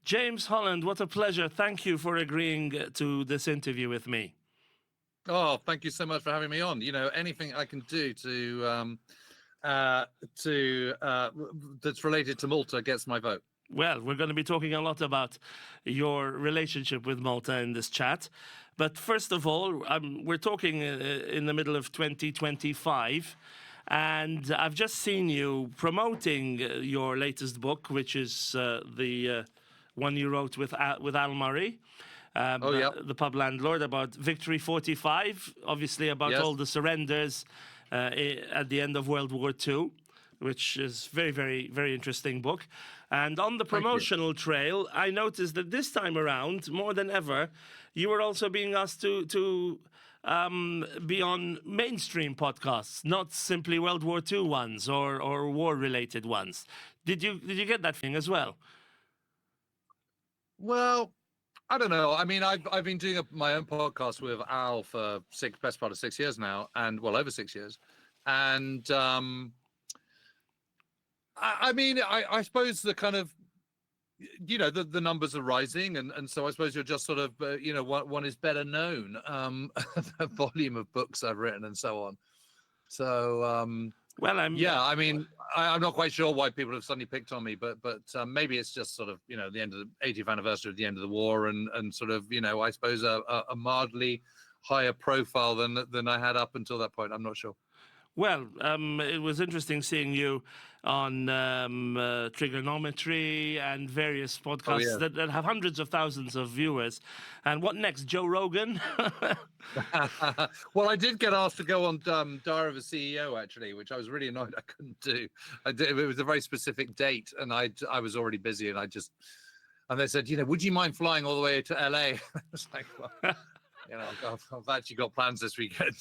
James Holland, what a pleasure. Thank you for agreeing to this interview with me. Oh, thank you so much for having me on. Anything I can do that's related to Malta gets my vote. Well, we're going to be talking a lot about your relationship with Malta in this chat. But first of all, we're talking in the middle of 2025. And I've just seen you promoting your latest book, which is the one you wrote with Al Murray. The pub landlord, about Victory 45, obviously about all the surrenders at the end of World War II, which is very, very, very interesting book. And on the promotional trail, I noticed that this time around, more than ever, you were also being asked to be on mainstream podcasts, not simply World War II ones or war-related ones. Did you get that thing as well? Well, I don't know. I mean, I've been doing my own podcast with Al for best part of 6 years now, and over 6 years. And I mean, I suppose the kind of, the numbers are rising, and so I suppose you're just sort of, one is better known, the volume of books I've written and so on. So, well, I mean, I'm not quite sure why people have suddenly picked on me, but maybe it's just sort of, the end of the 80th anniversary of the end of the war, and sort of, I suppose a mildly higher profile than I had up until that point. I'm not sure. Well, it was interesting seeing you on Trigonometry and various podcasts that have hundreds of thousands of viewers. And what next, Joe Rogan? Well, I did get asked to go on Diary of a CEO, actually, which I was really annoyed I couldn't do. It was a very specific date, and I was already busy, and they said, would you mind flying all the way to LA? I was like, well... I've actually got plans this weekend,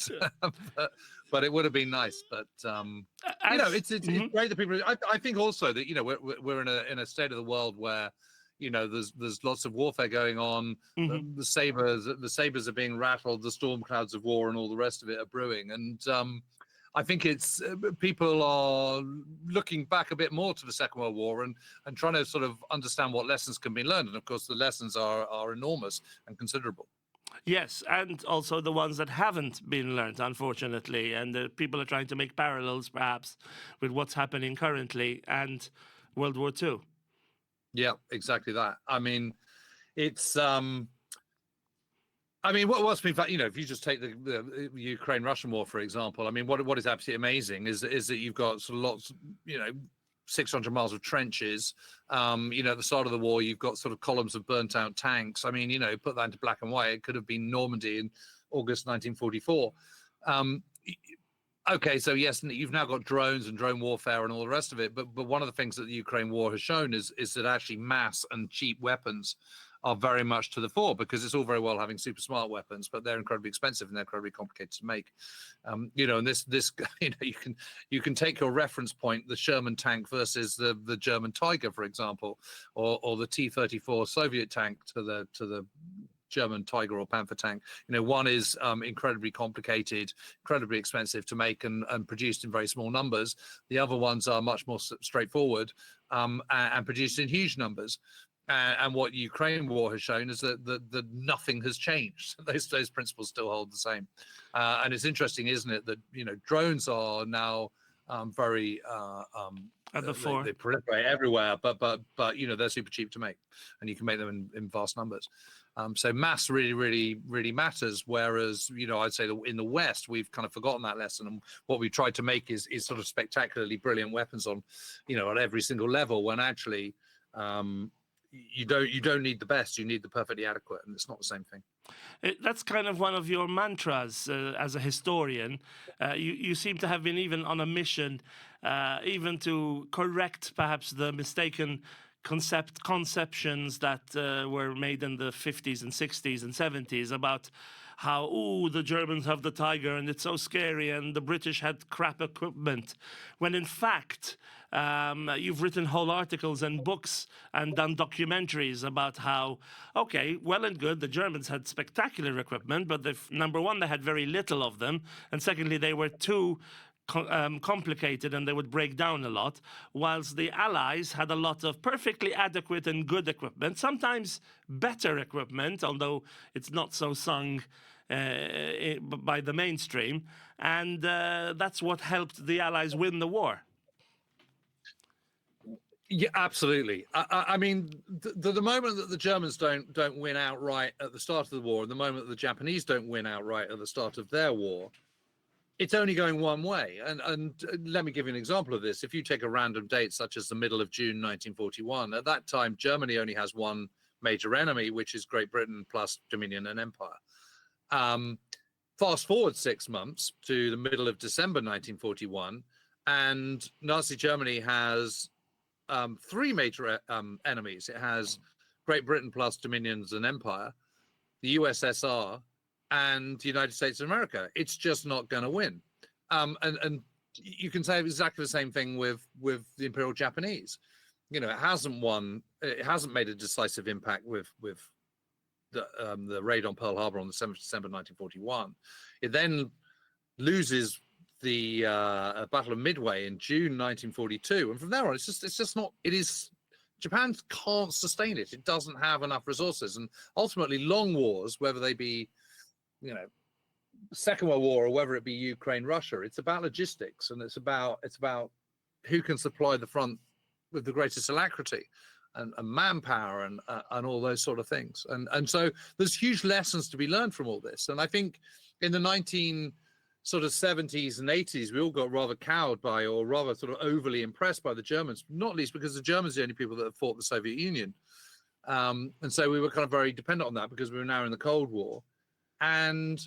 but it would have been nice. But it's great that people. I think also that we're in a state of the world where there's lots of warfare going on. Mm-hmm. The sabers are being rattled. The storm clouds of war and all the rest of it are brewing. And I think it's people are looking back a bit more to the Second World War and trying to sort of understand what lessons can be learned. And of course, the lessons are enormous and considerable. Yes, and also the ones that haven't been learned, unfortunately, and people are trying to make parallels, perhaps, with what's happening currently and World War II. Yeah, exactly that. I mean, it's what's been, if you just take the Ukraine-Russian war, for example, I mean, what is absolutely amazing is that you've got sort of lots, 600 miles of trenches. At the start of the war, you've got sort of columns of burnt out tanks. I mean, put that into black and white, it could have been Normandy in August 1944. Okay, so yes, you've now got drones and drone warfare and all the rest of it. But one of the things that the Ukraine war has shown is that actually mass and cheap weapons are very much to the fore, because it's all very well having super smart weapons, but they're incredibly expensive and they're incredibly complicated to make. And this you can take your reference point, the Sherman tank versus the German Tiger, for example, or the T-34 Soviet tank to the German Tiger or Panther tank. One is incredibly complicated, incredibly expensive to make and produced in very small numbers. The other ones are much more straightforward and produced in huge numbers. And what Ukraine war has shown is that nothing has changed. Those principles still hold the same. And it's interesting, isn't it, that drones are now very at the fore. They proliferate everywhere, but they're super cheap to make, and you can make them in vast numbers. So mass really, really, really matters. Whereas I'd say that in the West we've kind of forgotten that lesson, and what we've tried to make is sort of spectacularly brilliant weapons on at every single level, when actually you don't need the best, you need the perfectly adequate, and it's not the same thing. That's kind of one of your mantras as a historian. You seem to have been even on a mission, even to correct perhaps the mistaken conceptions that were made in the 50s and 60s and 70s about how, the Germans have the Tiger and it's so scary, and the British had crap equipment, when in fact you've written whole articles and books and done documentaries about how, okay, well and good, the Germans had spectacular equipment, but number one, they had very little of them, and secondly, they were too complicated and they would break down a lot, whilst the Allies had a lot of perfectly adequate and good equipment, sometimes better equipment, although it's not so sung by the mainstream, and that's what helped the Allies win the war. Yeah, absolutely. I mean, the moment that the Germans don't win outright at the start of the war, and the moment that the Japanese don't win outright at the start of their war, it's only going one way. And let me give you an example of this. If you take a random date, such as the middle of June 1941, at that time, Germany only has one major enemy, which is Great Britain plus Dominion and Empire. Fast forward 6 months to the middle of December 1941, and Nazi Germany has 3 major enemies. It has Great Britain plus Dominions and Empire, the USSR, and the United States of America. It's just not going to win. And you can say exactly the same thing with the Imperial Japanese. You know, it hasn't won. It hasn't made a decisive impact with the raid on Pearl Harbor on the 7th of December 1941. It then loses the Battle of Midway in June 1942, and from there on, it's just not. It is Japan can't sustain it. It doesn't have enough resources, and ultimately, long wars, whether they be, you know, Second World War or whether it be Ukraine, Russia, it's about logistics, and it's about who can supply the front with the greatest alacrity, and manpower, and all those sort of things, and so there's huge lessons to be learned from all this, and I think in the 1970s and 80s, we all got rather cowed by, or rather sort of overly impressed by the Germans, not least because the Germans are the only people that have fought the Soviet Union. And so we were kind of very dependent on that because we were now in the Cold War. And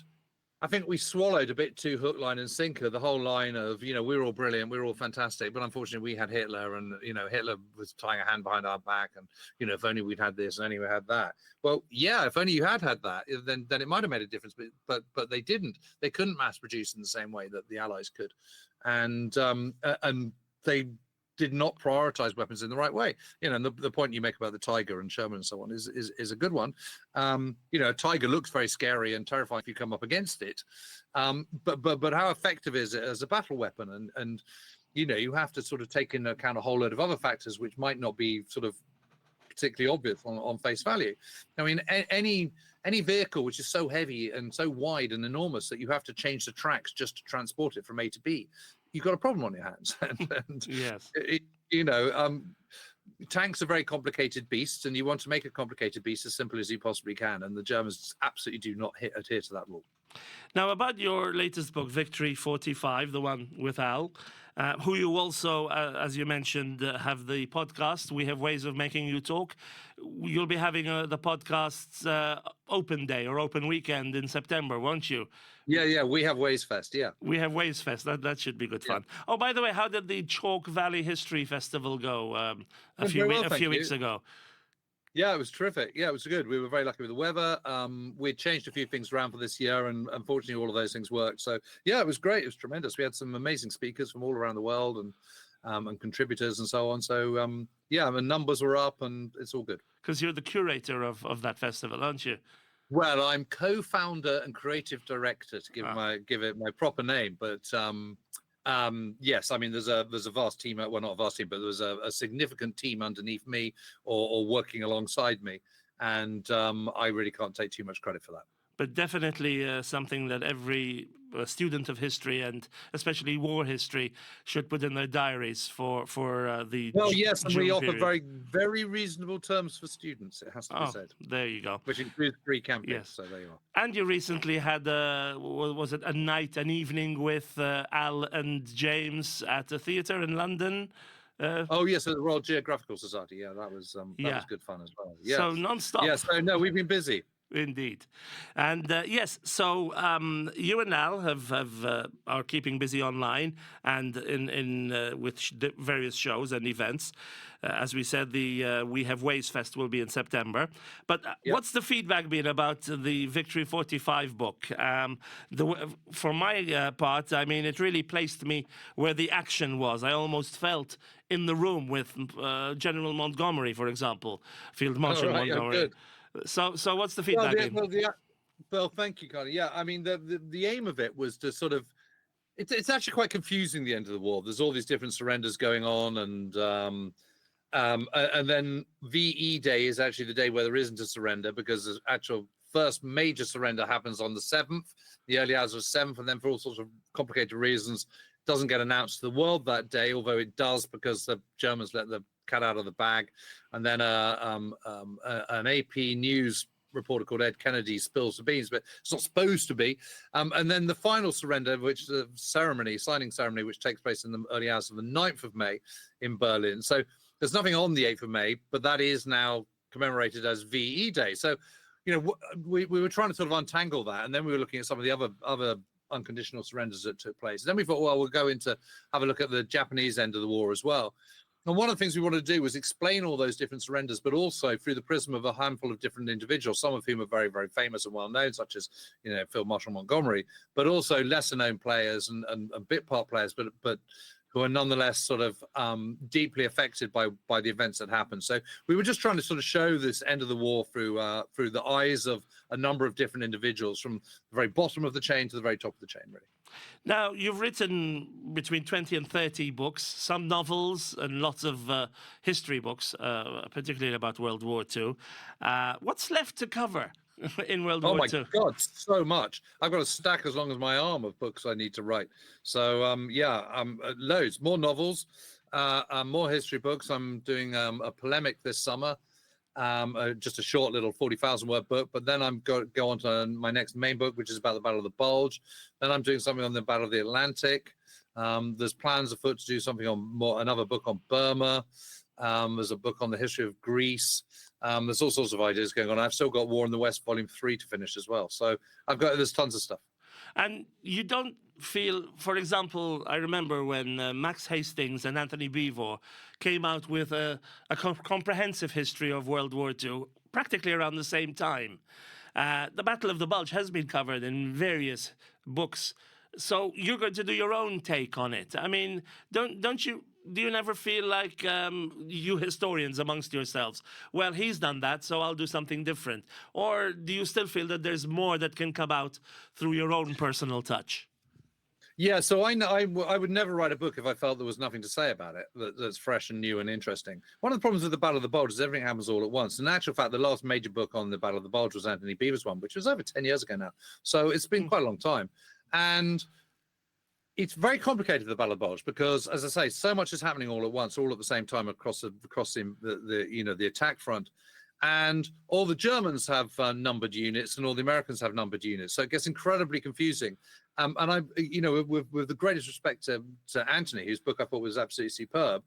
I think we swallowed a bit too hook, line, and sinker the whole line of, you know, we're all brilliant, we're all fantastic, but unfortunately we had Hitler, and, you know, Hitler was tying a hand behind our back, and, you know, if only we'd had this, and only we had that. Well, yeah, if only you had that, then it might have made a difference, but they didn't. They couldn't mass produce in the same way that the Allies could, and they did not prioritize weapons in the right way. You know, and the point you make about the Tiger and Sherman and so on is a good one. You know, a Tiger looks very scary and terrifying if you come up against it, but how effective is it as a battle weapon? And you know, you have to sort of take into account a whole load of other factors which might not be sort of particularly obvious on face value. I mean, any vehicle which is so heavy and so wide and enormous that you have to change the tracks just to transport it from A to B, you've got a problem on your hands. and Yes. You know, tanks are very complicated beasts, and you want to make a complicated beast as simple as you possibly can. And the Germans absolutely do not adhere to that rule. Now, about your latest book, Victory 45, the one with Al, who you also, as you mentioned, have the podcast. We have ways of making you talk. You'll be having the podcast's open day or open weekend in September, won't you? Yeah, we have Ways Fest, yeah. We have Ways Fest. That should be good fun. Oh, by the way, how did the Chalk Valley History Festival go a few weeks ago? Yeah, it was terrific. Yeah, it was good. We were very lucky with the weather. We'd changed a few things around for this year, and unfortunately, all of those things worked. So, yeah, it was great. It was tremendous. We had some amazing speakers from all around the world, and contributors and so on. So, yeah, the numbers were up, and it's all good. Because you're the curator of that festival, aren't you? Well, I'm co-founder and creative director, to give it my proper name. But yes, I mean, there's a vast team. Well, not a vast team, but there was a significant team underneath me or working alongside me, and I really can't take too much credit for that. But definitely something that every student of history, and especially war history, should put in their diaries for the. Well, yes, and we offer period. very reasonable terms for students. It has to be said. There you go. Which includes free camping. Yes. So there you are. And you recently had was it an evening with Al and James at a theatre in London? Oh yes, at the Royal Geographical Society. Yeah, that was good fun as well. Yes. So non-stop. Yes, so no, we've been busy. Indeed, and yes. So you and Al are keeping busy online and with various shows and events. As we said, the We Have Ways Fest will be in September. But what's the feedback been about the Victory 45 book? For my part, I mean, it really placed me where the action was. I almost felt in the room with General Montgomery, for example, Field Marshal Montgomery. Good. So what's the feedback? Well, thank you, Colin. Yeah, I mean, the aim of it was to sort of It's actually quite confusing, the end of the war. There's all these different surrenders going on, and then VE Day is actually the day where there isn't a surrender, because the actual first major surrender happens on the 7th, the early hours of 7th, and then for all sorts of complicated reasons, doesn't get announced to the world that day, although it does because the Germans let the cat out of the bag. And then an AP News reporter called Ed Kennedy spills the beans, but it's not supposed to be. And then the final surrender, which is a signing ceremony, which takes place in the early hours of the 9th of May in Berlin. So there's nothing on the 8th of May, but that is now commemorated as VE Day. So, we were trying to sort of untangle that, and then we were looking at some of the other unconditional surrenders that took place. And then we thought, well, we'll go into have a look at the Japanese end of the war as well. And one of the things we wanted to do was explain all those different surrenders, but also through the prism of a handful of different individuals, some of whom are very, very famous and well known, such as Field Marshal Montgomery, but also lesser known players and bit part players, but who are nonetheless sort of deeply affected by the events that happened. So we were just trying to sort of show this end of the war through the eyes of a number of different individuals, from the very bottom of the chain to the very top of the chain, really. Now, you've written between 20 and 30 books, some novels and lots of history books, particularly about World War II. What's left to cover in World War II? Oh my God, so much. I've got a stack as long as my arm of books I need to write. So loads, more novels, more history books. I'm doing a polemic this summer, just a short little 40,000 word book, but then I'm go on to my next main book, which is about the Battle of the Bulge. Then I'm doing something on the Battle of the Atlantic. There's plans afoot to do something on another book on Burma. There's a book on the history of Greece. There's all sorts of ideas going on. I've still got War in the West Volume 3 to finish as well. So there's tons of stuff. And you don't feel, for example, I remember when Max Hastings and Anthony Beevor came out with a comprehensive history of World War II, practically around the same time. The Battle of the Bulge has been covered in various books. So you're going to do your own take on it. I mean, do you never feel like you historians amongst yourselves, well, he's done that, so I'll do something different? Or do you still feel that there's more that can come out through your own personal touch? Yeah, so I would never write a book if I felt there was nothing to say about it that's fresh and new and interesting. One of the problems with the Battle of the Bulge is everything happens all at once. In actual fact, the last major book on the Battle of the Bulge was Anthony Beevor's one, which was over 10 years ago now. So it's been quite a long time. And it's very complicated, the Battle of the Bulge, because, as I say, so much is happening all at once, all at the same time across the attack front, and all the Germans have numbered units, and all the Americans have numbered units, so it gets incredibly confusing. And I, with the greatest respect to Anthony, whose book I thought was absolutely superb,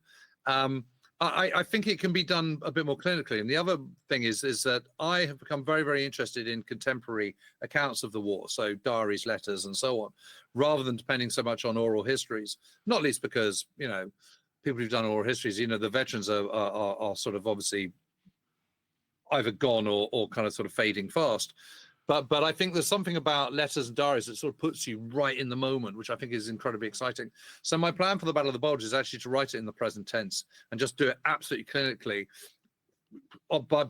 I think it can be done a bit more clinically. And the other thing is that I have become very, very interested in contemporary accounts of the war, so diaries, letters, and so on, rather than depending so much on oral histories, not least because, people who've done oral histories, the veterans are sort of obviously either gone or kind of sort of fading fast. But I think there's something about letters and diaries that sort of puts you right in the moment, which I think is incredibly exciting. So my plan for the Battle of the Bulge is actually to write it in the present tense and just do it absolutely clinically,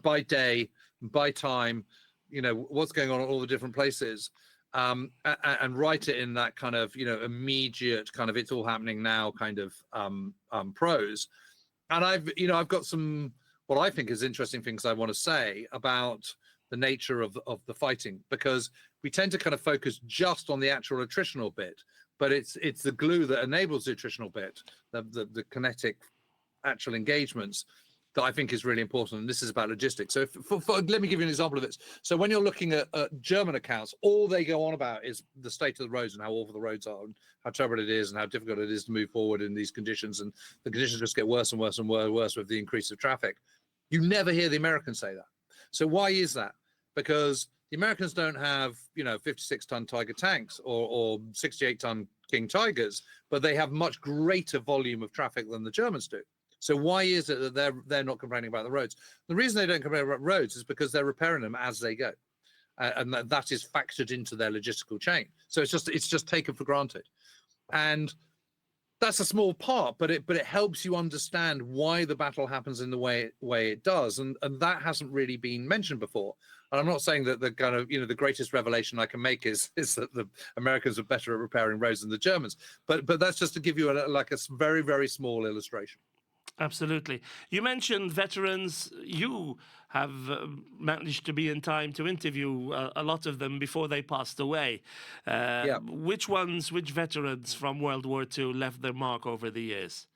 by day, by time, what's going on at all the different places, and write it in that kind of, immediate kind of it's all happening now kind of prose. And I've got some, what I think is interesting things I want to say about the nature of the fighting, because we tend to kind of focus just on the actual attritional bit, but it's the glue that enables the attritional bit, the kinetic actual engagements, that I think is really important. And this is about logistics. So let me give you an example of this. So when you're looking at German accounts, all they go on about is the state of the roads and how awful the roads are and how terrible it is and how difficult it is to move forward in these conditions. And the conditions just get worse and worse and worse with the increase of traffic. You never hear the Americans say that. So why is that? Because the Americans don't have, 56-ton Tiger tanks or 68-ton King Tigers, but they have much greater volume of traffic than the Germans do. So why is it that they're not complaining about the roads? The reason they don't complain about roads is because they're repairing them as they go, and that is factored into their logistical chain. So it's just taken for granted. And that's a small part, but it helps you understand why the battle happens in the way it does, and that hasn't really been mentioned before. And I'm not saying that the kind of the greatest revelation I can make is that the Americans are better at repairing roads than the Germans, but that's just to give you like a very, very small illustration. Absolutely. You mentioned veterans. You have managed to be in time to interview a lot of them before they passed away. Yeah. Which veterans from World War II left their mark over the years?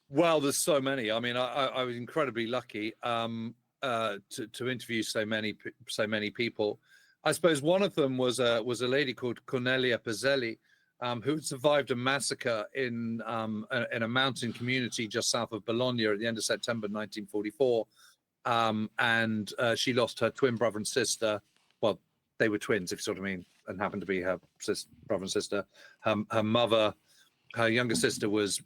Well, there's so many. I mean, I was incredibly lucky to interview so many people. I suppose one of them was a lady called Cornelia Pizzelli, who survived a massacre in a mountain community just south of Bologna at the end of September 1944, and she lost her twin brother and sister. Well, they were twins, if you sort of mean, and happened to be her brother and sister. Her mother. Her younger sister was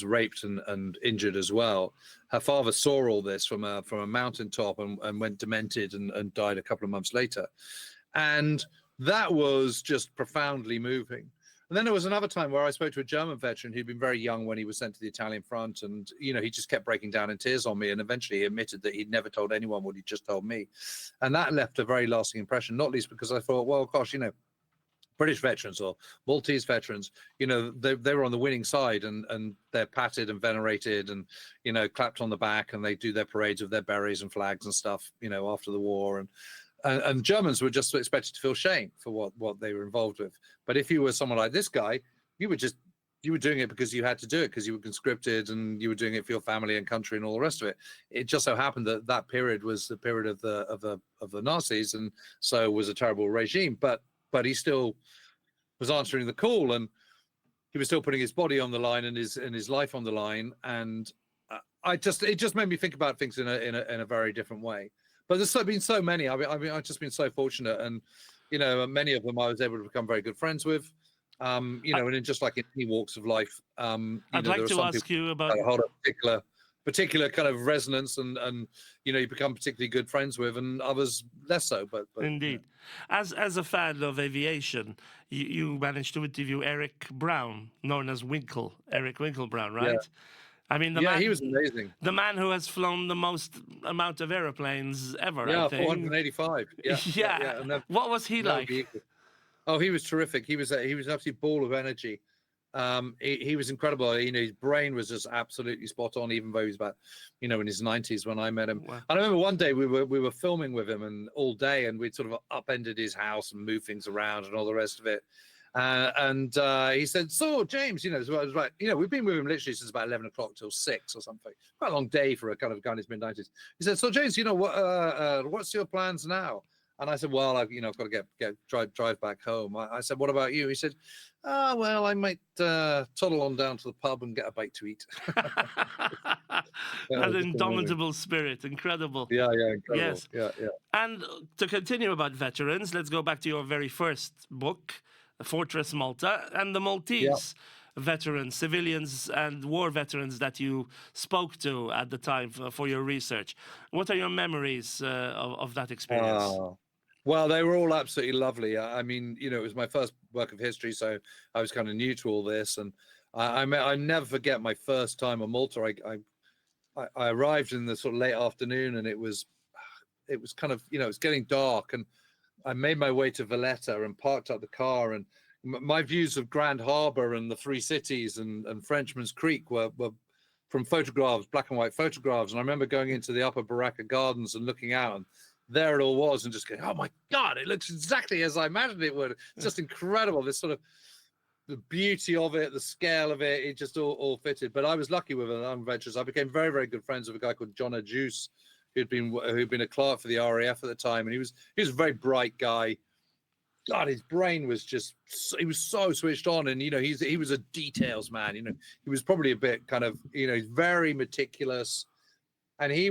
raped and injured as well. Her father saw all this from a mountaintop and went demented and died a couple of months later, and that was just profoundly moving. And then there was another time where I spoke to a German veteran who'd been very young when he was sent to the Italian front, and he just kept breaking down in tears on me, and eventually he admitted that he'd never told anyone what he'd just told me, and that left a very lasting impression. Not least because I thought, well, gosh, British veterans or Maltese veterans, they were on the winning side, and they're patted and venerated and, clapped on the back, and they do their parades with their berets and flags and stuff, after the war. And Germans were just expected to feel shame for what they were involved with. But if you were someone like this guy, you were doing it because you had to do it, because you were conscripted and you were doing it for your family and country and all the rest of it. It just so happened that period was the period of the Nazis, and so was a terrible regime. But he still was answering the call, and he was still putting his body on the line and his life on the line. And it just made me think about things in a very different way. But there's been so many. I mean, I've just been so fortunate, and many of them I was able to become very good friends with. And in just like in any walks of life, I'd like to ask you about hold a particular kind of resonance, and you become particularly good friends with, and others less so. But indeed, as a fan of aviation, you managed to interview Eric Brown, known as Eric Winkle Brown, right? Yeah. I mean, he was amazing. The man who has flown the most amount of airplanes ever. Yeah, I think 485. Yeah. And what was he like? Oh, he was terrific. He was an absolute ball of energy. He was incredible. His brain was just absolutely spot on, even though he was about, in his 90s when I met him. Wow. I remember one day we were filming with him and all day, and we'd sort of upended his house and moved things around and all the rest of it. And he said, "So James, so I was like, we've been with him literally since about 11 o'clock till 6 or something. Quite a long day for a kind of guy in his mid-90s. He said, "So James, what's your plans now?" And I said, "Well, I've got to drive back home." I said, "What about you?" He said, "Well, I might toddle on down to the pub and get a bite to eat." That indomitable spirit, incredible. Yeah, incredible. Yes. Yeah. And to continue about veterans, let's go back to your very first book, Fortress Malta, and the Maltese veterans, civilians and war veterans that you spoke to at the time for your research. What are your memories of that experience? Well, they were all absolutely lovely. I mean, it was my first work of history, so I was kind of new to all this, and I never forget my first time on Malta. I arrived in the sort of late afternoon, and it was kind of, it was getting dark, and I made my way to Valletta and parked up the car, and my views of Grand Harbour and the Three Cities and Frenchman's Creek were from photographs, black and white photographs. And I remember going into the Upper Baracca Gardens and looking out, and there it all was, and just going, "Oh my God, it looks exactly as I imagined it would." It's just incredible. This sort of the beauty of it, the scale of it, it just all fitted. But I was lucky with the adventures. I became very, very good friends with a guy called John Juice, who'd been a clerk for the RAF at the time, and he was a very bright guy. God, his brain was he was so switched on, and he was a details man. He was probably a bit kind of he's very meticulous, and he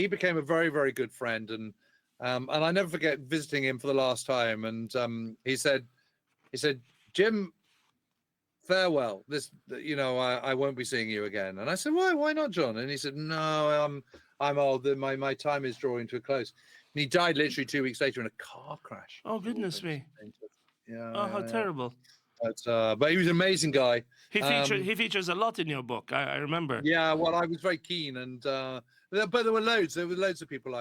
became a very, very good friend, and I never forget visiting him for the last time, and he said, "Jim, farewell. I won't be seeing you again." And I said, "Why not, John?" And he said, "No, I'm old. My time is drawing to a close." And he died literally 2 weeks later in a car crash. Oh, goodness me. Yeah. Oh, how terrible. But he was an amazing guy. He features a lot in your book. I remember. Yeah, well, I was very keen, and but there were loads. There were loads of people.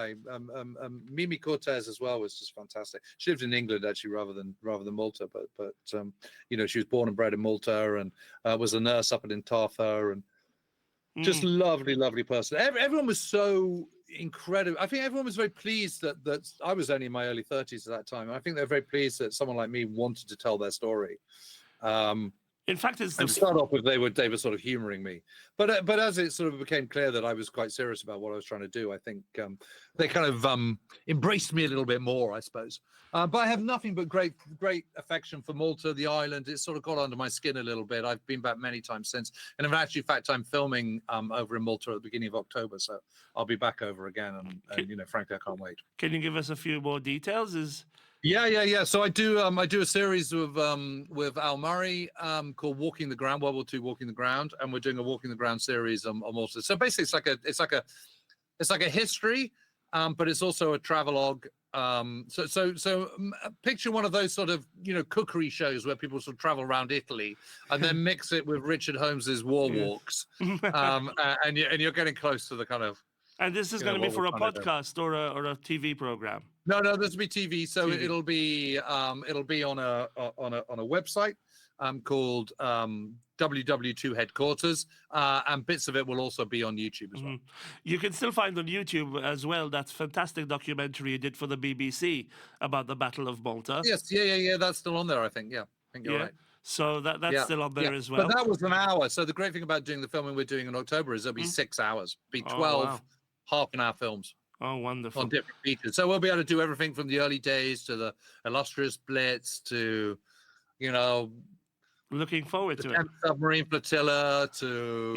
Mimi Cortez as well was just fantastic. She lived in England actually, rather than Malta. But she was born and bred in Malta, and was a nurse up in Tarfa, and just lovely person. Everyone was so incredible. I think everyone was very pleased that I was only in my early 30s at that time. I think they're very pleased that someone like me wanted to tell their story. In fact, it's and start off with they were sort of humoring me, but as it sort of became clear that I was quite serious about what I was trying to do, I think they kind of embraced me a little bit more, I suppose. But I have nothing but great affection for Malta, the island. It's sort of got under my skin a little bit. I've been back many times since, and in fact, I'm filming over in Malta at the beginning of October, so I'll be back over again, and frankly, I can't wait. Can you give us a few more details? Yeah. So I do a series with Al Murray called Walking the Ground, World War II Walking the Ground, and we're doing a Walking the Ground series on Malta. So basically, it's like a history, but it's also a travelogue. So picture one of those sort of cookery shows where people sort of travel around Italy and then mix it with Richard Holmes's war walks, and you're getting close to the kind of. And this is going to be for a podcast or a TV program. No, this will be TV. So TV. It'll be on a website called WW2 Headquarters, and bits of it will also be on YouTube as well. You can still find on YouTube as well that fantastic documentary you did for the BBC about the Battle of Malta. Yes, yeah. That's still on there, I think. Yeah, I think you're right. So that's still on there as well. But that was an hour. So the great thing about doing the filming we're doing in October is there'll be 6 hours, be 12 half-an-hour films. Oh, wonderful. On different features. So we'll be able to do everything from the early days to the illustrious Blitz to, looking forward to it. Submarine flotilla to,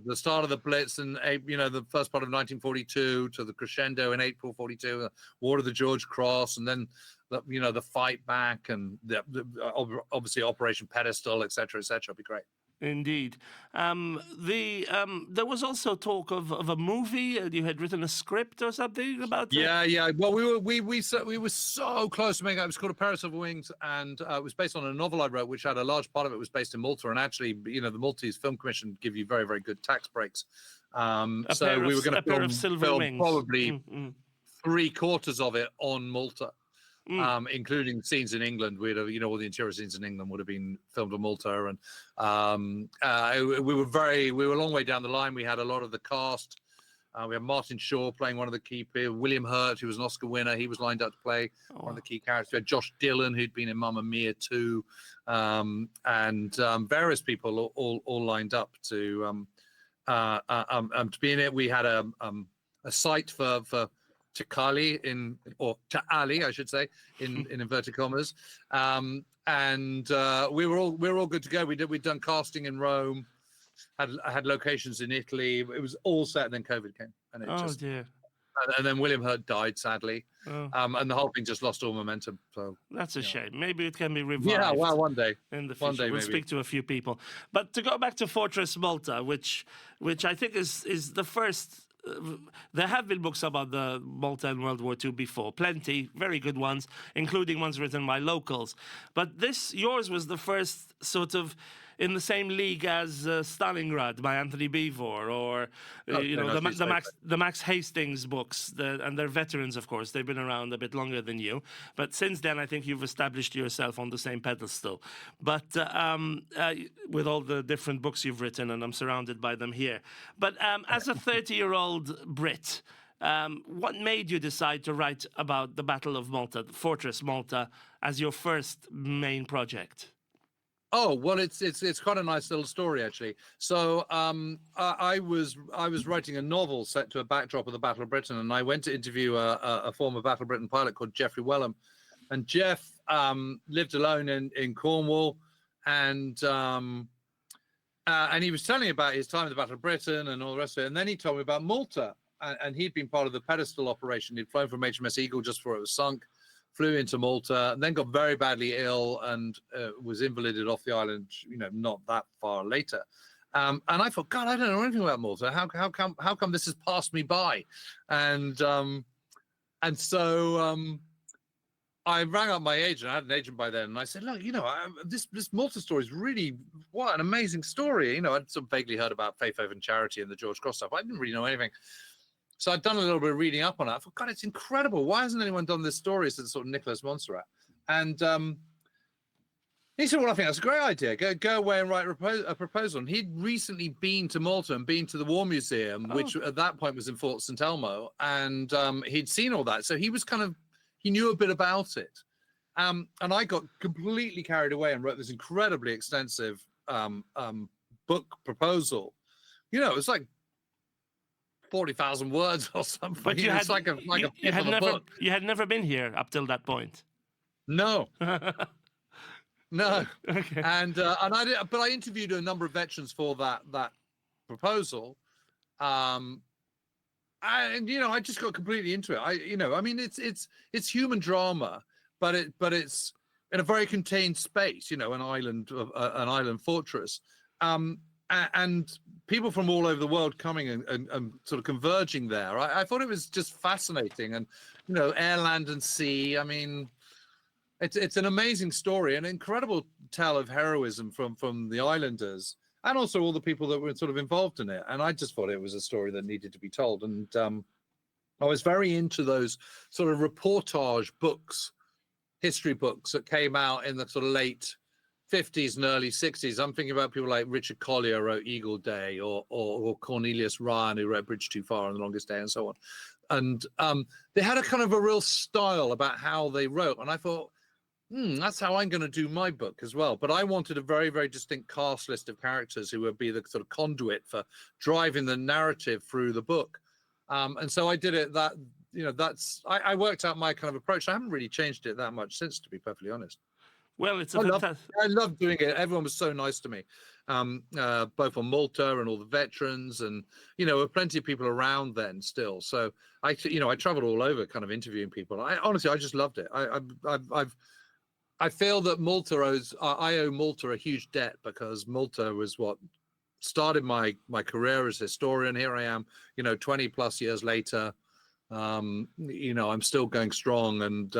the start of the Blitz and, the first part of 1942 to the crescendo in April 42, the War of the George Cross, and then, the fight back and obviously Operation Pedestal, et cetera, it'll be great. Indeed. There was also talk of a movie. You had written a script or something about that? Yeah. Well, we were so close to making it. It was called A Pair of Silver Wings, and it was based on a novel I wrote, which had a large part of it was based in Malta. And actually, the Maltese Film Commission give you very, very good tax breaks. So we were going to film probably 3/4 of it on Malta. Including scenes in England. We'd have, all the interior scenes in England would have been filmed in Malta, and we were a long way down the line. We had a lot of the cast. We had Martin Shaw playing one of the key people. William Hurt, who was an Oscar winner, he was lined up to play one of the key characters. We had Josh Dillon, who'd been in Mamma Mia 2, and various people all lined up to be in it. We had a site for Takali or Ta'ali, I should say, in inverted commas, and we were all good to go. We'd done casting in Rome, had locations in Italy. It was all set, and then COVID came, and it dear. And then William Hurt died sadly, and the whole thing just lost all momentum. So that's a shame. Maybe it can be revived. Yeah, well, one day in the future. We'll speak to a few people. But to go back to Fortress Malta, which I think is the first. There have been books about the Malta in World War II before, plenty, very good ones, including ones written by locals. But yours was the first sort of in the same league as Stalingrad by Anthony Beevor, or the Max Hastings books, and they're veterans, of course. They've been around a bit longer than you, but since then I think you've established yourself on the same pedestal. But with all the different books you've written, and I'm surrounded by them here. But as a 30-year-old Brit, what made you decide to write about the Battle of Malta, Fortress Malta, as your first main project? Oh, well, it's quite a nice little story, actually. So I was writing a novel set to a backdrop of the Battle of Britain, and I went to interview a former Battle of Britain pilot called Geoffrey Wellham. And Jeff lived alone in Cornwall, and he was telling me about his time at the Battle of Britain and all the rest of it. And then he told me about Malta, and he'd been part of the Pedestal operation. He'd flown from HMS Eagle just before it was sunk, flew into Malta, and then got very badly ill and was invalided off the island, not that far later. And I thought, God, I don't know anything about Malta. How come this has passed me by? And so I rang up my agent. I had an agent by then, and I said, "Look, this Malta story is really what an amazing story." I'd sort of vaguely heard about Faith Over Charity and the George Cross stuff. I didn't really know anything, so I'd done a little bit of reading up on it. I thought, God, it's incredible. Why hasn't anyone done this story since sort of Nicholas Montserrat? And he said, "Well, I think that's a great idea. Go away and write a proposal." And he'd recently been to Malta and been to the War Museum, which at that point was in Fort St. Elmo, and he'd seen all that, so he was he knew a bit about it. And I got completely carried away and wrote this incredibly extensive book proposal. It was like 40,000 words or something. But you had, like a book. You had never been here up till that point. No. No. Okay. And I did, but I interviewed a number of veterans for that proposal. And I just got completely into it. I mean, it's human drama, but it's in a very contained space. An island fortress, and people from all over the world coming and sort of converging there. I thought it was just fascinating, and air, land, and sea. I mean, it's an amazing story, an incredible tale of heroism from the islanders. And also all the people that were sort of involved in it. And I just thought it was a story that needed to be told. And I was very into those sort of reportage books, history books that came out in the sort of late 50s and early 60s. I'm thinking about people like Richard Collier wrote Eagle Day, or Cornelius Ryan, who wrote Bridge Too Far and The Longest Day, and so on. And they had a kind of a real style about how they wrote. And I thought, that's how I'm going to do my book as well. But I wanted a very, very distinct cast list of characters who would be the sort of conduit for driving the narrative through the book. And so I did it I worked out my kind of approach. I haven't really changed it that much since, to be perfectly honest. Well, I love doing it. Everyone was so nice to me, both on Malta and all the veterans, and there were plenty of people around then still. So I traveled all over, kind of interviewing people. Honestly, I just loved it. I feel that I owe Malta a huge debt, because Malta was what started my career as a historian. Here I am, 20 plus years later. I'm still going strong, and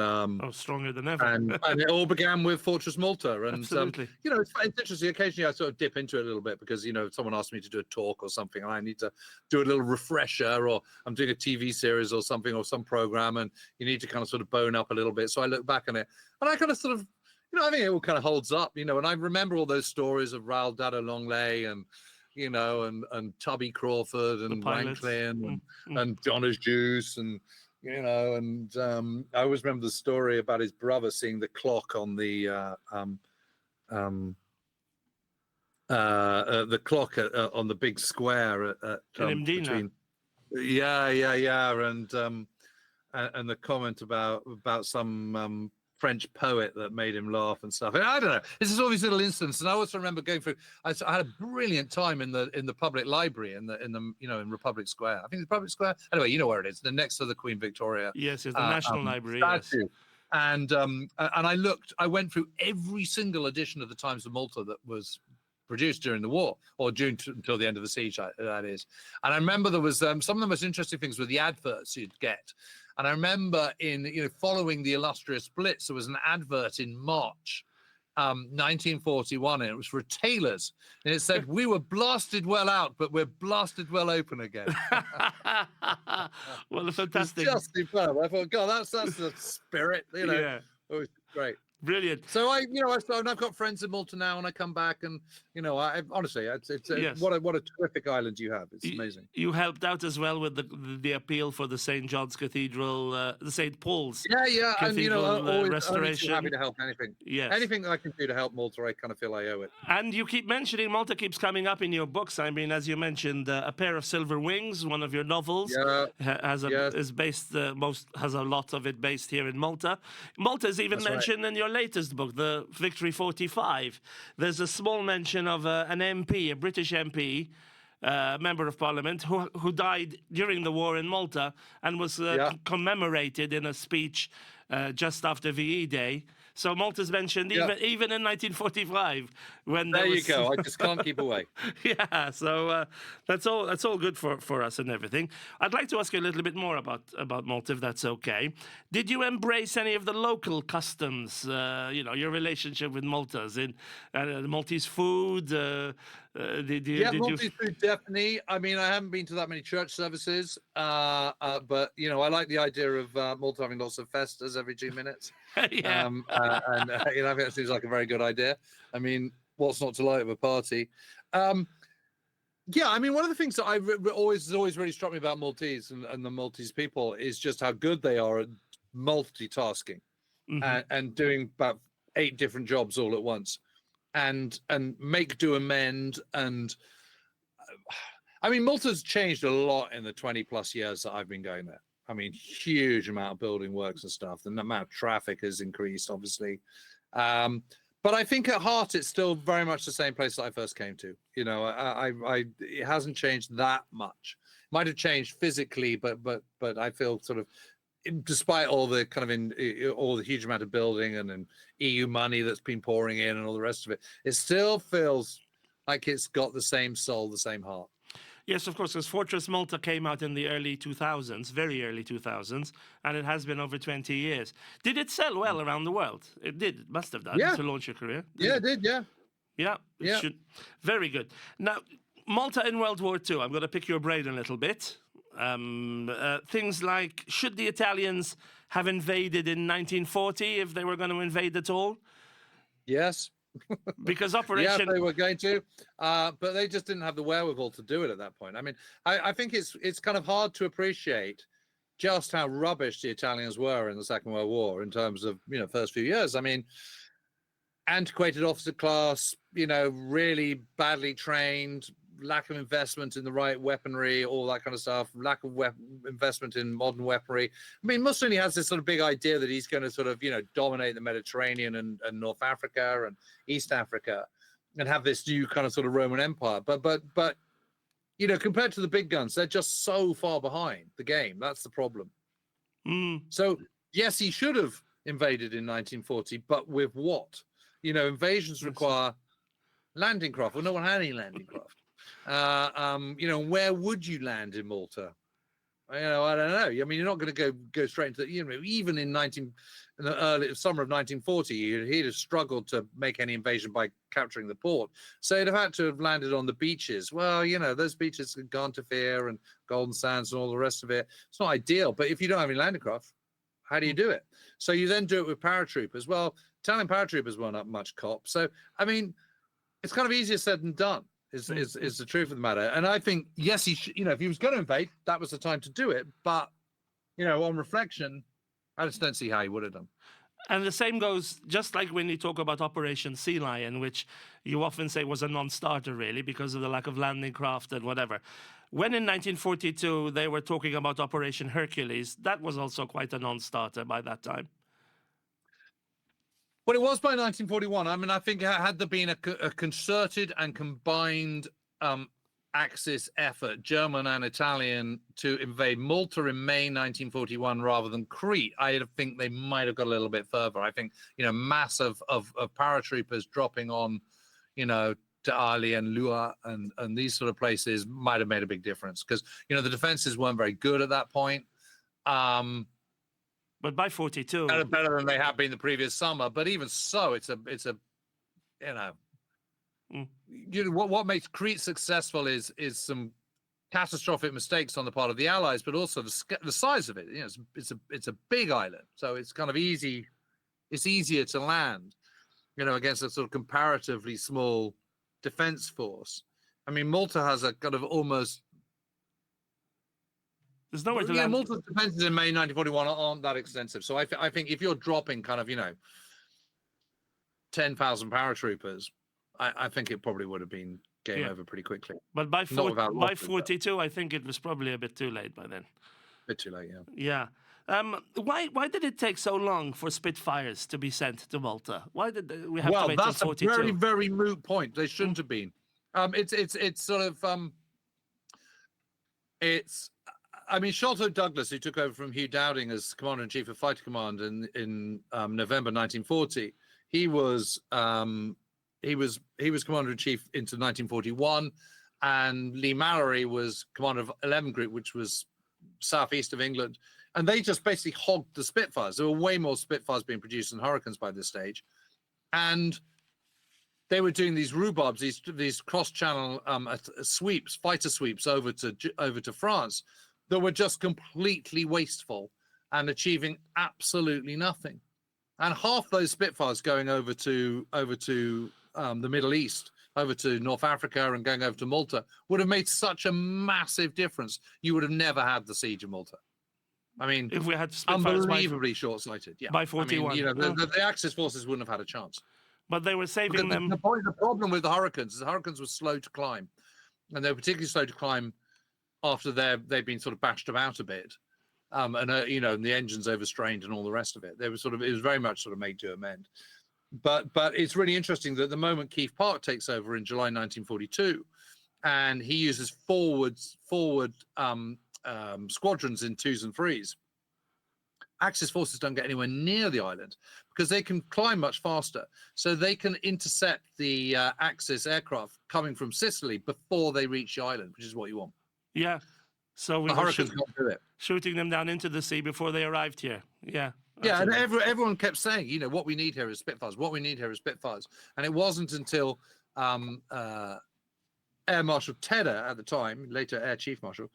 stronger than ever. and it all began with Fortress Malta. And Absolutely. It's interesting. Occasionally I sort of dip into it a little bit, because someone asked me to do a talk or something, and I need to do a little refresher, or I'm doing a TV series or something, or some program, and you need to kind of sort of bone up a little bit. So I look back on it, and I kind of sort of, I think it all kind of holds up, and I remember all those stories of Raoul Dado Longley and Tubby Crawford and Ranklin and Donner's Juice, and I always remember the story about his brother seeing the clock on the on the big square at between, and the comment about some French poet that made him laugh and stuff. I don't know. This is all these little incidents, and I also remember going through. I had a brilliant time in the public library in Republic Square. I think it's Republic Square. Anyway, you know where it is. The next to the Queen Victoria. Yes, it's the National Library. Statue. Yes. And I went through every single edition of the Times of Malta that was produced during the war, or until the end of the siege, that is. And I remember there was some of the most interesting things were the adverts you'd get. And I remember following the illustrious Blitz, there was an advert in March 1941, and it was for tailors. And it said, "We were blasted well out, but we're blasted well open again." Well, fantastic. It's just superb. I thought, God, that's the spirit, Yeah. It was great. Brilliant. So I've got friends in Malta now, and I come back, and honestly, it's Yes. what a terrific island you have. It's amazing. You helped out as well with the appeal for the St. John's Cathedral, the St. Paul's. Yeah, Cathedral, and always restoration. happy to help anything. Yes. Anything that I can do to help Malta, I kind of feel I owe it. And you keep mentioning Malta keeps coming up in your books. I mean, as you mentioned, A Pair of Silver Wings, one of your novels, has a lot of it based here in Malta. Malta is even mentioned in your latest book, The Victory 45. There's a small mention of an MP, a British MP, member of Parliament, who died during the war in Malta and was commemorated in a speech just after VE Day. So Malta's mentioned Yeah. even in 1945 when There there you was. go. I just can't keep away. Yeah, so that's all good for us and everything. I'd like to ask you a little bit more about Malta, if that's okay. Did you embrace any of the local customs? Your relationship with Maltas in Maltese food. Yeah, Did you? Maltese food definitely. I mean, I haven't been to that many church services, but I like the idea of Malta having lots of festas every 2 minutes. Yeah. I think that seems like a very good idea. I mean, what's not to like of a party? Yeah, I mean, one of the things that always really struck me about Maltese and the Maltese people is just how good they are at multitasking and doing about 8 different jobs all at once. And make, do, amend, and I mean, Malta's changed a lot in the 20 plus years that I've been going there. I mean, huge amount of building works and stuff. The amount of traffic has increased, obviously. But I think at heart, it's still very much the same place that I first came to. It hasn't changed that much. Might have changed physically, but I feel sort of, despite all the kind of all the huge amount of building and EU money that's been pouring in and all the rest of it, it still feels like it's got the same soul, the same heart. Yes, of course, because Fortress Malta came out in the early 2000s, very early 2000s, and it has been over 20 years. Did it sell well around the world? It did. It must have done to launch your career. Yeah, it did. Yeah. Yeah. Yeah. Very good. Now, Malta in World War II. I'm going to pick your brain a little bit. Things like, should the Italians have invaded in 1940 if they were going to invade at all? Yes. Because Operation... Yeah, they were going to, but they just didn't have the wherewithal to do it at that point. I mean, I think it's kind of hard to appreciate just how rubbish the Italians were in the Second World War in terms of, first few years. I mean, antiquated officer class, really badly trained, lack of investment in the right weaponry, all that kind of stuff, lack of investment in modern weaponry. I mean, Mussolini has this sort of big idea that he's going to sort of, dominate the Mediterranean and North Africa and East Africa and have this new kind of sort of Roman Empire. But compared to the big guns, they're just so far behind the game. That's the problem. So, yes, he should have invaded in 1940, but with what? Invasions require landing craft. Well, no one had any landing craft. Where would you land in Malta? I don't know. I mean, you're not going to go straight into even in the early summer of 1940, he'd have struggled to make any invasion by capturing the port. So he'd have had to have landed on the beaches. Well, those beaches, Gantifere and Golden Sands and all the rest of it, it's not ideal. But if you don't have any landing craft, how do you do it? So you then do it with paratroopers. Well, Italian paratroopers weren't up much cop. So, I mean, it's kind of easier said than done. Is the truth of the matter. And I think, yes, he should, if he was going to invade, that was the time to do it. But, on reflection, I just don't see how he would have done. And the same goes, just like when you talk about Operation Sea Lion, which you often say was a non-starter, really, because of the lack of landing craft and whatever. When in 1942 they were talking about Operation Hercules, that was also quite a non-starter by that time. Well, it was by 1941. I mean, I think had there been a concerted and combined Axis effort, German and Italian, to invade Malta in May 1941 rather than Crete, I think they might have got a little bit further. I think, mass of paratroopers dropping on, to Ali and Lua and these sort of places might have made a big difference because, the defenses weren't very good at that point. But by 42, better than they have been the previous summer. But even so, it's a what makes Crete successful is some catastrophic mistakes on the part of the Allies, but also the size of it. It's a big island, so it's kind of easy. It's easier to land, against a sort of comparatively small defense force. I mean, Malta has a kind of almost. There's nowhere to land. Malta's defenses in May 1941 aren't that extensive. So I think if you're dropping kind of, 10,000 paratroopers, I think it probably would have been game over pretty quickly. But by 42, I think it was probably a bit too late by then. A bit too late, yeah. Yeah. Why did it take so long for Spitfires to be sent to Malta? Why did we have to wait till 42? Well, that's a very, very moot point. They shouldn't have been. It's sort of it's I mean, Sholto Douglas, who took over from Hugh Dowding as Commander-in-Chief of Fighter Command in November 1940, he was Commander-in-Chief into 1941, and Lee Mallory was Commander of 11 Group, which was southeast of England, and they just basically hogged the Spitfires. There were way more Spitfires being produced than Hurricanes by this stage, and they were doing these rhubarbs, these cross-channel sweeps, fighter sweeps over to France, that were just completely wasteful and achieving absolutely nothing. And half those Spitfires going over to the Middle East, over to North Africa and going over to Malta, would have made such a massive difference. You would have never had the siege of Malta. I mean, if we had Spitfires unbelievably short-sighted. Yeah, by 41. I mean, the Axis forces wouldn't have had a chance. But they were saving them. The problem with the Hurricanes is the Hurricanes were slow to climb, and they were particularly slow to climb after they've been sort of bashed about a bit, and the engines overstrained and all the rest of it. It was very much sort of made to amend. But it's really interesting that the moment Keith Park takes over in July 1942, and he uses forward squadrons in 2s and 3s, Axis forces don't get anywhere near the island because they can climb much faster. So they can intercept the Axis aircraft coming from Sicily before they reach the island, which is what you want. Yeah. So we the were Hurricanes can't do it. shooting them down into the sea before they arrived here. Yeah. Yeah, and absolutely. everyone kept saying, what we need here is Spitfires. What we need here is Spitfires. And it wasn't until Air Marshal Tedder at the time, later Air Chief Marshal,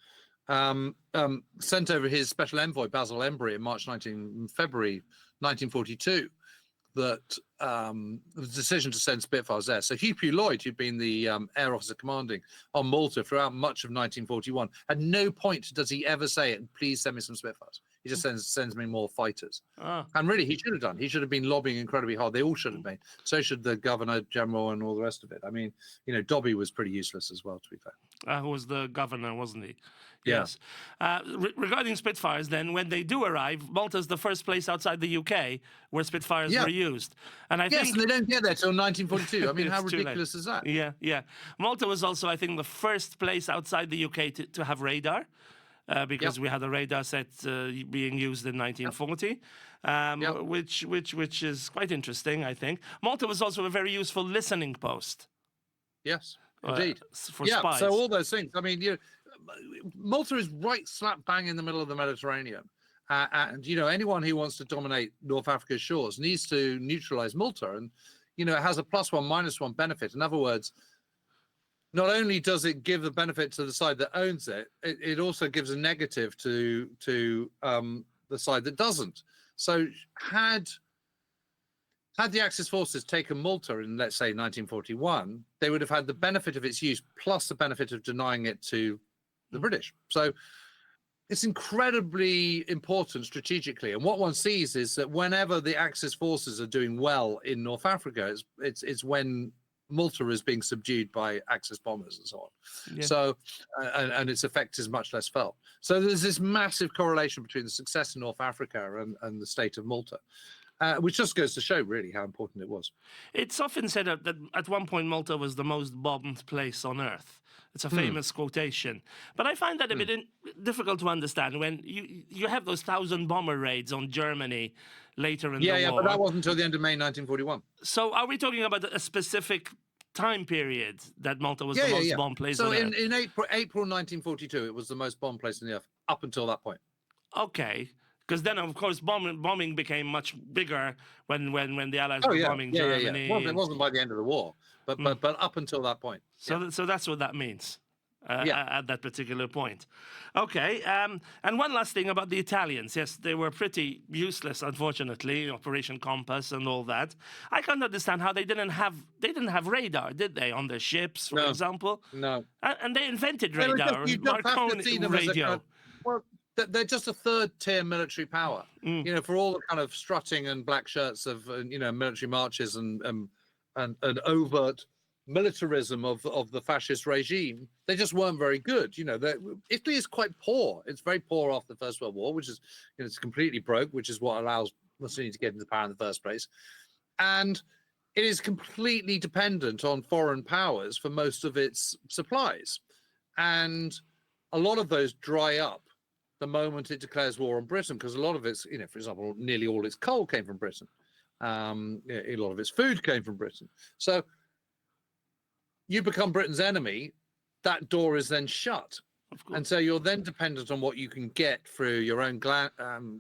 sent over his special envoy Basil Embry in February 1942, that the decision to send Spitfires there. So Hugh Pugh Lloyd, who'd been the air officer commanding on Malta throughout much of 1941, at no point does he ever say, please send me some Spitfires. He just sends me more fighters. And really, he should have done. He should have been lobbying incredibly hard. They all should have been. So should the Governor General and all the rest of it. I mean, Dobby was pretty useless as well, to be fair. Who was the governor, wasn't he? Yeah. Yes. Regarding Spitfires, then, when they do arrive, Malta's the first place outside the UK where Spitfires were used. And I think and they don't get there till 1942. I mean, how It's too late. ridiculous is that? Yeah. Malta was also, I think, the first place outside the UK to have radar. Because we had a radar set being used in 1940, which is quite interesting, I think. Malta was also a very useful listening post. Yes, indeed. For spies. So all those things. I mean, Malta is right slap bang in the middle of the Mediterranean. And, anyone who wants to dominate North Africa's shores needs to neutralize Malta. And, it has a +1, -1 benefit. In other words, not only does it give the benefit to the side that owns it, it also gives a negative to the side that doesn't. So had the Axis forces taken Malta in, let's say, 1941, they would have had the benefit of its use plus the benefit of denying it to the British. So it's incredibly important strategically. And what one sees is that whenever the Axis forces are doing well in North Africa, it's when Malta is being subdued by Axis bombers and so on. Yeah. So, and its effect is much less felt. So there's this massive correlation between the success in North Africa and the state of Malta, which just goes to show really how important it was. It's often said that at one point Malta was the most bombed place on earth. It's a famous quotation. But I find that a bit difficult to understand when you have those 1,000 bomber raids on Germany later in the war. Yeah, but that wasn't until the end of May 1941. So are we talking about a specific time period that Malta was the most bombed place on earth? So in April 1942, it was the most bombed place on the earth up until that point. Okay. Because then, of course, bombing became much bigger when the Allies were bombing Germany. Well, it wasn't by the end of the war, but up until that point. So that's what that means at that particular point. Okay, and one last thing about the Italians. Yes, they were pretty useless, unfortunately, Operation Compass and all that. I can't understand how they didn't have radar, did they, on their ships, for example? No. And they invented radar, Marconi radio. They're just a third-tier military power. For all the kind of strutting and black shirts of military marches and overt militarism of the fascist regime, they just weren't very good. Italy is quite poor. It's very poor after the First World War, which is it's completely broke, which is what allows Mussolini to get into power in the first place, and it is completely dependent on foreign powers for most of its supplies, and a lot of those dry up the moment it declares war on Britain, because a lot of its, for example, nearly all its coal came from Britain. A lot of its food came from Britain. So you become Britain's enemy, that door is then shut. And so you're then dependent on what you can get through your own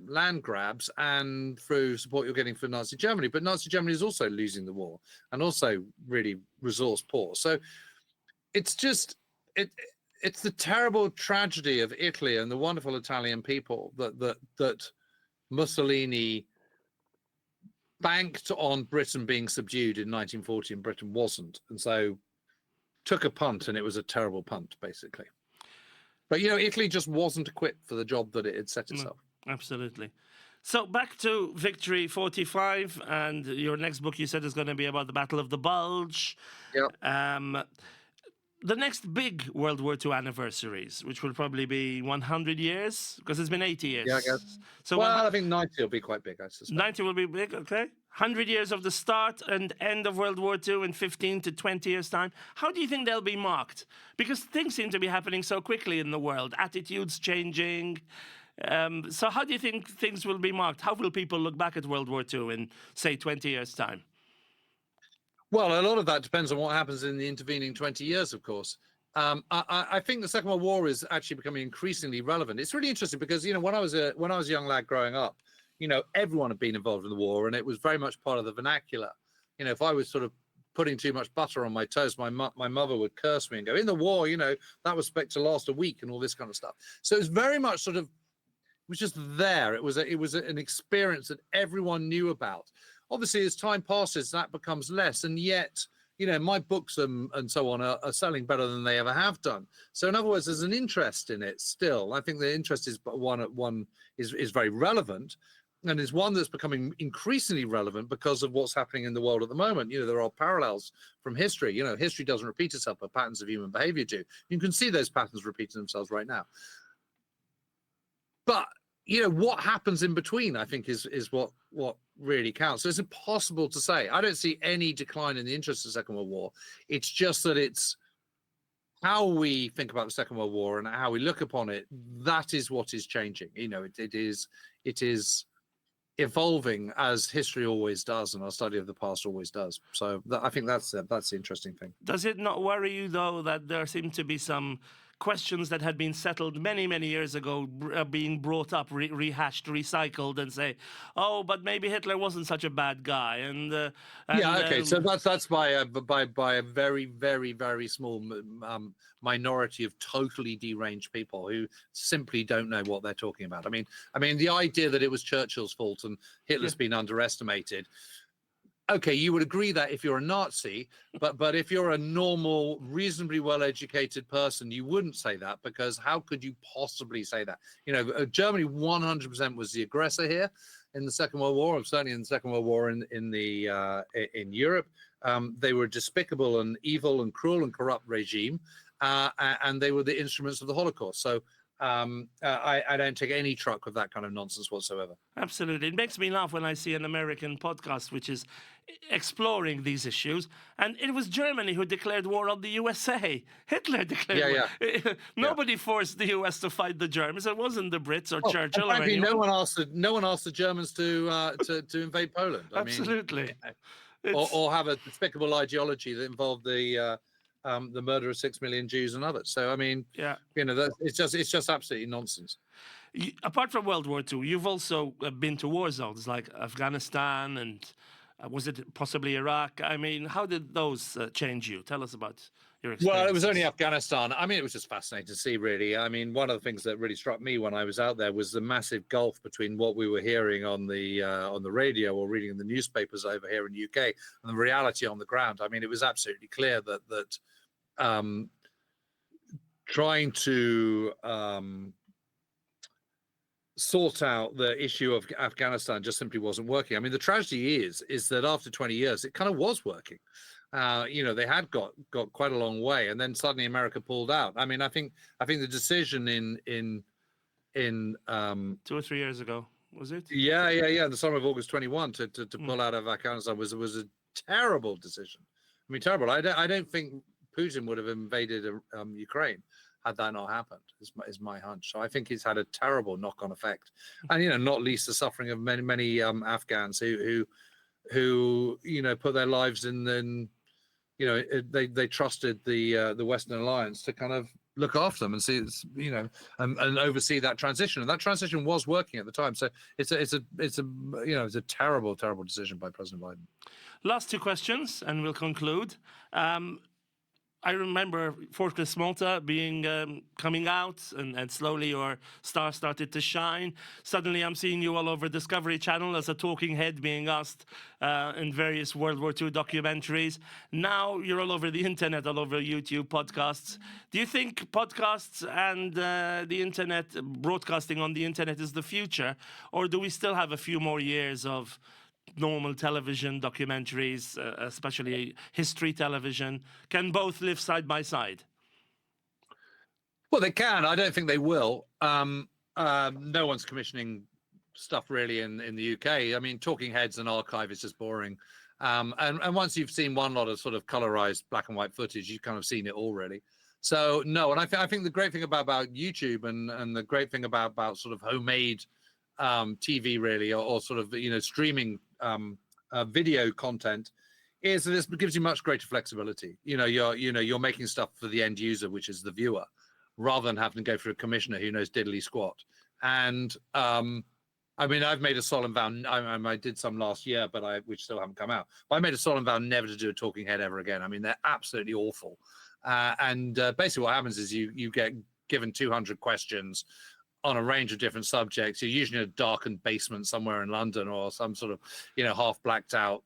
land grabs and through support you're getting from Nazi Germany. But Nazi Germany is also losing the war and also really resource poor. So it's just, it's the terrible tragedy of Italy and the wonderful Italian people that Mussolini banked on Britain being subdued in 1940 and Britain wasn't. And so took a punt, and it was a terrible punt, basically. But, Italy just wasn't equipped for the job that it had set itself. No, absolutely. So back to Victory 45, and your next book, you said, is going to be about the Battle of the Bulge. Yeah. The next big World War II anniversaries, which will probably be 100 years, because it's been 80 years. Yeah, I guess. So I think 90 will be quite big, I suspect. 90 will be big, okay. 100 years of the start and end of World War II in 15 to 20 years' time. How do you think they'll be marked? Because things seem to be happening so quickly in the world, attitudes changing. So how do you think things will be marked? How will people look back at World War II in, say, 20 years' time? Well, a lot of that depends on what happens in the intervening 20 years, of course. I think the Second World War is actually becoming increasingly relevant. It's really interesting because, when I was a young lad growing up, everyone had been involved in the war, and it was very much part of the vernacular. If I was sort of putting too much butter on my toast, my mother would curse me and go, in the war, that was expected to last a week and all this kind of stuff. So it's very much sort of, it was just there. It was an experience that everyone knew about. Obviously, as time passes, that becomes less. And yet, my books and so on are selling better than they ever have done. So in other words, there's an interest in it still. I think the interest is one is very relevant. And is one that's becoming increasingly relevant because of what's happening in the world at the moment. There are parallels from history. History doesn't repeat itself, but patterns of human behavior do. You can see those patterns repeating themselves right now. But what happens in between, I think, is what really counts. So it's impossible to say. I don't see any decline in the interest of the Second World War. It's just that it's how we think about the Second World War and how we look upon it. That is what is changing. It is evolving as history always does, and our study of the past always does. So I think that's the interesting thing. Does it not worry you, though, that there seem to be some questions that had been settled many, many years ago being brought up, rehashed, recycled, and say, oh, but maybe Hitler wasn't such a bad guy? So that's by a very, very, very small minority of totally deranged people who simply don't know what they're talking about. I mean, the idea that it was Churchill's fault and Hitler's been underestimated. Okay, you would agree that if you're a Nazi, but if you're a normal, reasonably well-educated person, you wouldn't say that, because how could you possibly say that? Germany 100% was the aggressor here in the Second World War, or certainly in the Second World War in Europe. They were a despicable and evil and cruel and corrupt regime, and they were the instruments of the Holocaust. So I don't take any truck with that kind of nonsense whatsoever. Absolutely. It makes me laugh when I see an American podcast which is exploring these issues, and it was Germany who declared war on the USA. Hitler declared war. Nobody forced the US to fight the Germans. It wasn't the Brits or Churchill. Frankly, no one asked the Germans to invade Poland. Absolutely. Or have a despicable ideology that involved the murder of 6 million Jews and others. So it's just absolutely nonsense. Apart from World War II, you've also been to war zones like Afghanistan and was it possibly Iraq? I mean, how did those change you? Tell us about your experience. Well, it was only Afghanistan. I mean, it was just fascinating to see, really. I mean, one of the things that really struck me when I was out there was the massive gulf between what we were hearing on the radio or reading in the newspapers over here in the UK and the reality on the ground. I mean, it was absolutely clear that trying to sort out the issue of Afghanistan just simply wasn't working. I mean, the tragedy is that after 20 years, it kind of was working. They had got quite a long way, and then suddenly America pulled out. I mean, I think the decision in 2 or 3 years ago, was it? Yeah. In the summer of August 21 to pull out of Afghanistan was a terrible decision. I mean, terrible. I don't think Putin would have invaded Ukraine. had that not happened. Is my hunch. So I think it's had a terrible knock-on effect, and not least the suffering of many Afghans who put their lives in they trusted the Western Alliance to kind of look after them and see and oversee that transition, and that transition was working at the time. So it's a terrible decision by President Biden. Last two questions, and we'll conclude. I remember Fortress Malta being coming out, and slowly your star started to shine. Suddenly, I'm seeing you all over Discovery Channel as a talking head, being asked in various World War II documentaries. Now you're all over the internet, all over YouTube, podcasts. Do you think podcasts and the internet, broadcasting on the internet, is the future, or do we still have a few more years of normal television documentaries, especially history television? Can both live side by side? Well, they can. I don't think they will. No one's commissioning stuff really in the UK. I mean, talking heads and archive is just boring. And once you've seen one lot of sort of colorized black and white footage, you've kind of seen it already. So no, and I think the great thing about YouTube and the great thing about sort of homemade TV really, or sort of streaming video content, is that this gives you much greater flexibility. You're making stuff for the end user, which is the viewer, rather than having to go through a commissioner who knows diddly squat. And I mean, I've made a solemn vow. I did some last year, which still haven't come out. But I made a solemn vow never to do a talking head ever again. I mean, they're absolutely awful. And basically, what happens is you get given 200 questions on a range of different subjects. You're usually in a darkened basement somewhere in London, or some sort of half blacked out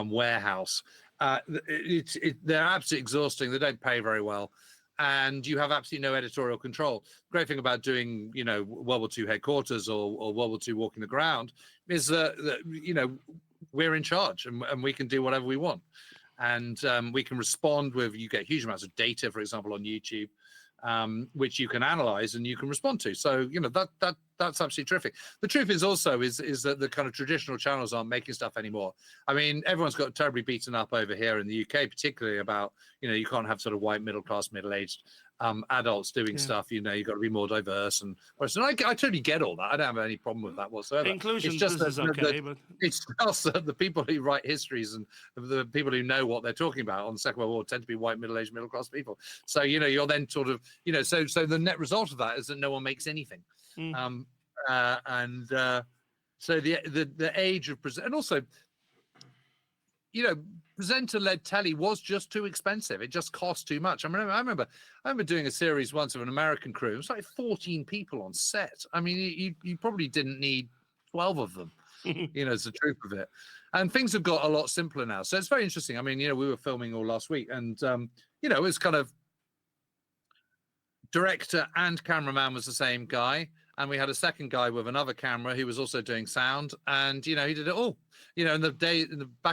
warehouse. They're absolutely exhausting. They don't pay very well, and you have absolutely no editorial control. Great thing about doing World War II headquarters or World War II walking the ground is that we're in charge, and we can do whatever we want, and we can respond with. You get huge amounts of data, for example, on YouTube, which you can analyze and you can respond to. So that's absolutely terrific. The truth is also is that the kind of traditional channels aren't making stuff anymore. I mean, everyone's got terribly beaten up over here in the UK, particularly about you can't have sort of white middle class, middle-aged adults doing stuff. You've got to be more diverse, and I totally get all that. I don't have any problem with that whatsoever. Inclusion it's just is okay, but it's just that the people who write histories and the people who know what they're talking about on the Second World War tend to be white, middle-aged, middle-class people. So you're then sort of so the net result of that is that no one makes anything. So the age of present, and also presenter-led telly was just too expensive. It just cost too much. I remember doing a series once of an American crew. It was like 14 people on set. I mean, you probably didn't need 12 of them. It's the truth of it. And things have got a lot simpler now. So it's very interesting. I mean, we were filming all last week, and it was kind of director and cameraman was the same guy. And we had a second guy with another camera who was also doing sound, and he did it all. Back in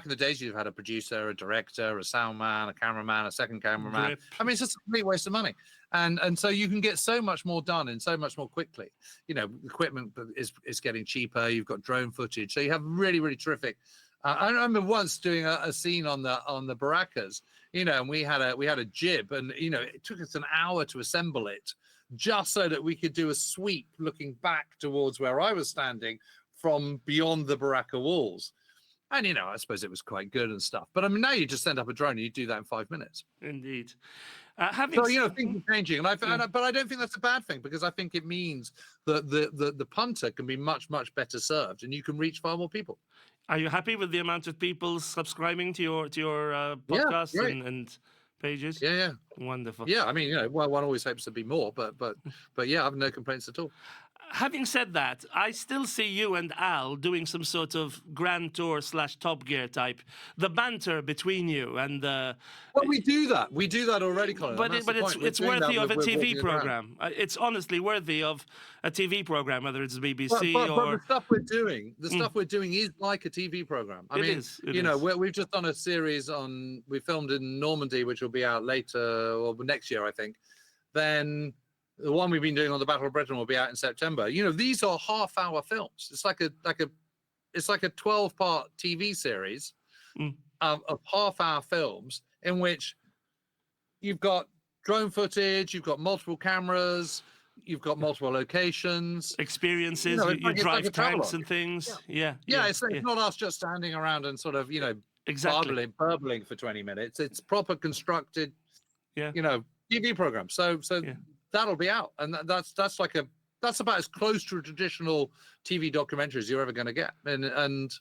the days, you've had a producer, a director, a sound man, a cameraman, a second cameraman. Grip. I mean, it's just a complete waste of money. And so you can get so much more done and so much more quickly. Equipment is getting cheaper. You've got drone footage, so you have really, really terrific. I remember once doing a scene on the barracas, and we had a jib, and it took us an hour to assemble it, just so that we could do a sweep looking back towards where I was standing from beyond the baracca walls. And I suppose it was quite good and stuff. But I mean, now you just send up a drone and you do that in 5 minutes. Indeed. So things are changing, but I don't think that's a bad thing, because I think it means that the punter can be much, much better served, and you can reach far more people. Are you happy with the amount of people subscribing to your podcast and pages? Yeah. Wonderful. Yeah, I mean, one always hopes to be more, but yeah, I have no complaints at all. Having said that, I still see you and Al doing some sort of Grand Tour / Top Gear type. The banter between you and well, we do that. We do that already, Colin. But it's worthy of a TV program. It's honestly worthy of a TV program, whether it's BBC but the stuff we're doing, stuff we're doing is like a TV program. I mean, we've just done a series we filmed in Normandy, which will be out later or next year, I think. Then the one we've been doing on the Battle of Britain will be out in September. These are half-hour films. It's like a 12-part TV series of half-hour films in which you've got drone footage, you've got multiple cameras, you've got multiple locations. Experiences, You know, you it's drive like a tanks travelogue. and things. Yeah, Yeah, it's not us just standing around and sort of, exactly. burbling for 20 minutes. It's proper constructed, Yeah, TV program. So yeah. that'll be out, and that's about as close to a traditional TV documentary as you're ever going to get, and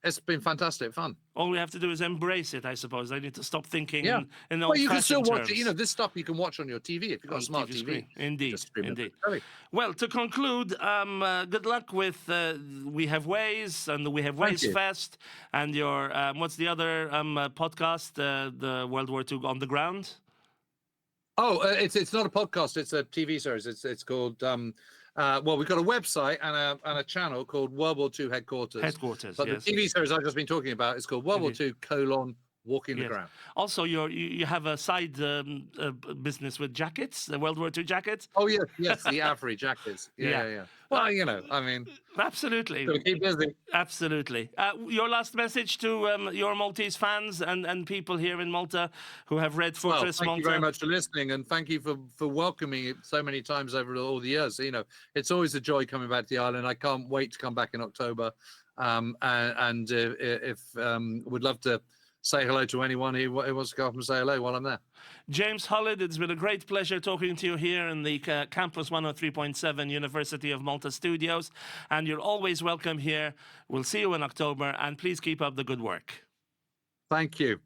it's been fantastic fun. All we have to do is embrace it, I suppose. I need to stop thinking Yeah. in Well, you can still old-fashioned watch it. terms. This stuff you can watch on your TV if you've got a smart TV. Screen. Indeed, Just stream it indeed. from the telly. Well, to conclude, good luck with We Have Ways and the We Have Ways you. Fest and your, what's the other podcast, the World War II on the ground? Oh, it's not a podcast. It's a TV series. It's called, well, we've got a website and a channel called World War II Headquarters. Headquarters, But yes. the TV series I've just been talking about is called World War II: Walking the Yes. Ground. Also, you have a side business with jackets, the World War II jackets. Oh, yes, the Avery jackets. Yeah. Well, I mean, Absolutely. gotta keep busy. Absolutely. Your last message to your Maltese fans and people here in Malta who have read Well, Fortress thank Malta. you very much for listening, and thank you for welcoming it so many times over all the years. It's always a joy coming back to the island. I can't wait to come back in October, and if would love to say hello to anyone who wants to go up and say hello while I'm there. James Holland, it's been a great pleasure talking to you here in the Campus 103.7 University of Malta studios, and you're always welcome here. We'll see you in October, and please keep up the good work. Thank you.